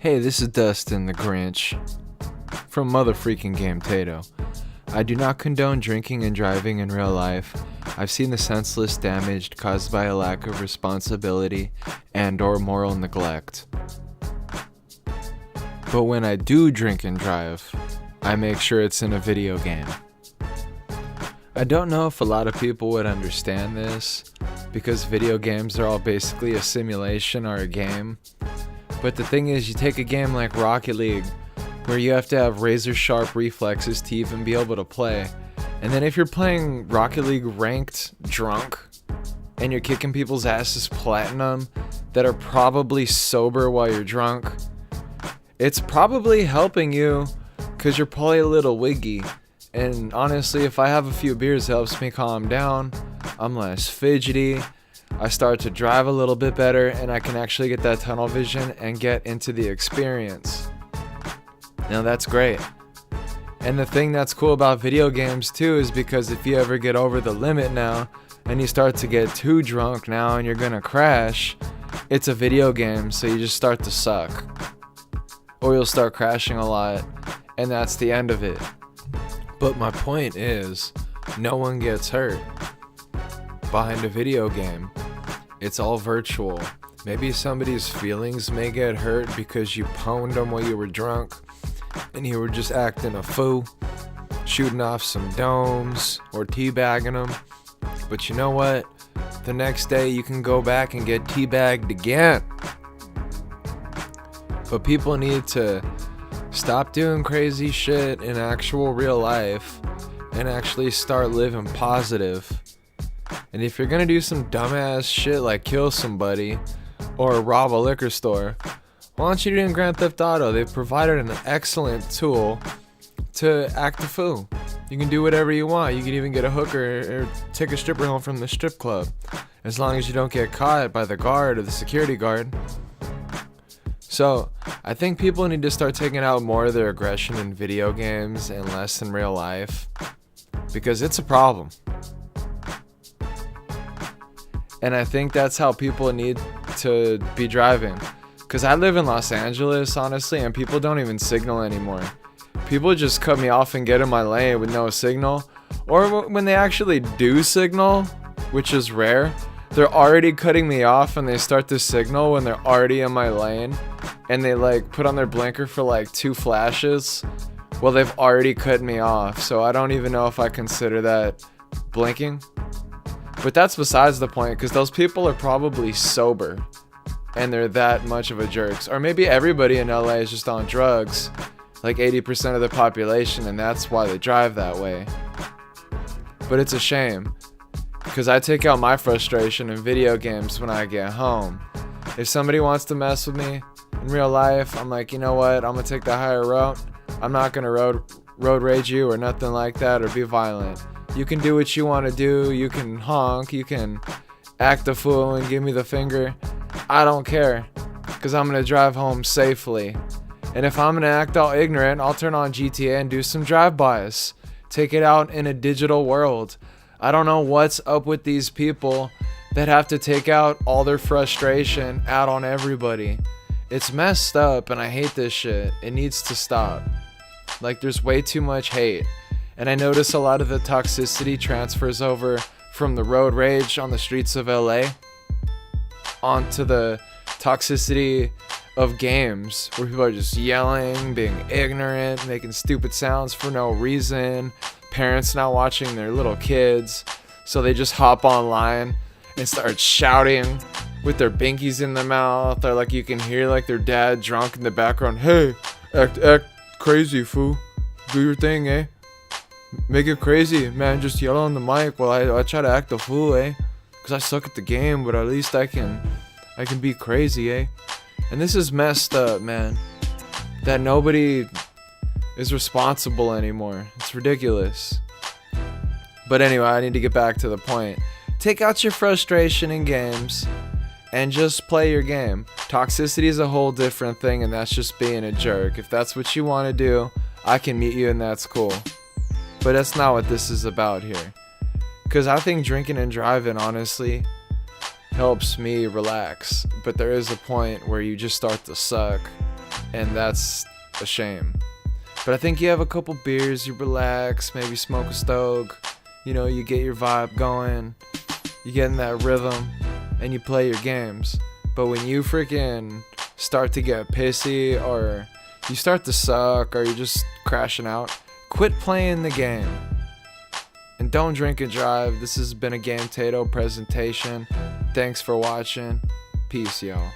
Hey, this is Dustin the Grinch from Motherfreaking Game Tato. I do not condone drinking and driving in real life. I've seen the senseless damage caused by a lack of responsibility and or moral neglect. But when I do drink and drive, I make sure it's in a video game. I don't know if a lot of people would understand this, because video games are all basically a simulation or a game. But the thing is, you take a game like Rocket League, where you have to have razor sharp reflexes to even be able to play. And then if you're playing Rocket League ranked drunk, and you're kicking people's asses platinum that are probably sober while you're drunk, it's probably helping you because you're probably a little wiggy. And honestly, if I have a few beers, it helps me calm down. I'm less fidgety. I start to drive a little bit better, and I can actually get that tunnel vision and get into the experience. Now that's great. And the thing that's cool about video games too is because if you ever get over the limit now and you start to get too drunk now and you're gonna crash, it's a video game, so you just start to suck. Or you'll start crashing a lot, and that's the end of it. But my point is, no one gets hurt behind a video game. It's all virtual. Maybe somebody's feelings may get hurt because you pwned them while you were drunk and you were just acting a fool, shooting off some domes or teabagging them. But you know what? The next day you can go back and get teabagged again. But people need to stop doing crazy shit in actual real life and actually start living positive. And if you're gonna do some dumbass shit like kill somebody or rob a liquor store, why don't you do it in Grand Theft Auto? They've provided an excellent tool to act a fool. You can do whatever you want. You can even get a hooker or take a stripper home from the strip club, as long as you don't get caught by the guard or the security guard. So I think people need to start taking out more of their aggression in video games and less in real life, because it's a problem. And I think that's how people need to be driving. Because I live in Los Angeles, honestly, and people don't even signal anymore. People just cut me off and get in my lane with no signal. Or when they actually do signal, which is rare, they're already cutting me off and they start to signal when they're already in my lane. And they like put on their blinker for like 2 flashes. Well, they've already cut me off. So I don't even know if I consider that blinking. But that's besides the point, because those people are probably sober and they're that much of a jerks. Or maybe everybody in LA is just on drugs, like 80% of the population, and that's why they drive that way. But it's a shame, because I take out my frustration in video games when I get home. If somebody wants to mess with me in real life, I'm like, you know what, I'm gonna take the higher route. I'm not gonna road rage you or nothing like that or be violent. You can do what you want to do. You can honk. You can act a fool and give me the finger. I don't care, because I'm going to drive home safely. And if I'm going to act all ignorant, I'll turn on GTA and do some drive-bys. Take it out in a digital world. I don't know what's up with these people that have to take out all their frustration out on everybody. It's messed up, and I hate this shit. It needs to stop. Like, there's way too much hate. And I notice a lot of the toxicity transfers over from the road rage on the streets of LA onto the toxicity of games, where people are just yelling, being ignorant, making stupid sounds for no reason, parents not watching their little kids, so they just hop online and start shouting with their binkies in their mouth, or like you can hear like their dad drunk in the background, hey, act crazy, fool, do your thing, eh? Make it crazy, man. Just yell on the mic while I try to act a fool, eh? Because I suck at the game, but at least I can be crazy, eh? And this is messed up, man. That nobody is responsible anymore. It's ridiculous. But anyway, I need to get back to the point. Take out your frustration in games and just play your game. Toxicity is a whole different thing, and that's just being a jerk. If that's what you want to do, I can meet you, and that's cool. But that's not what this is about here. Because I think drinking and driving, honestly, helps me relax. But there is a point where you just start to suck. and that's a shame. But I think you have a couple beers, you relax, maybe smoke a stoke, you get your vibe going, you get in that rhythm, and you play your games. But when you freaking start to get pissy, or you start to suck, or you're just crashing out, quit playing the game. And don't drink and drive. This has been a Game Tato presentation. Thanks for watching. Peace, y'all.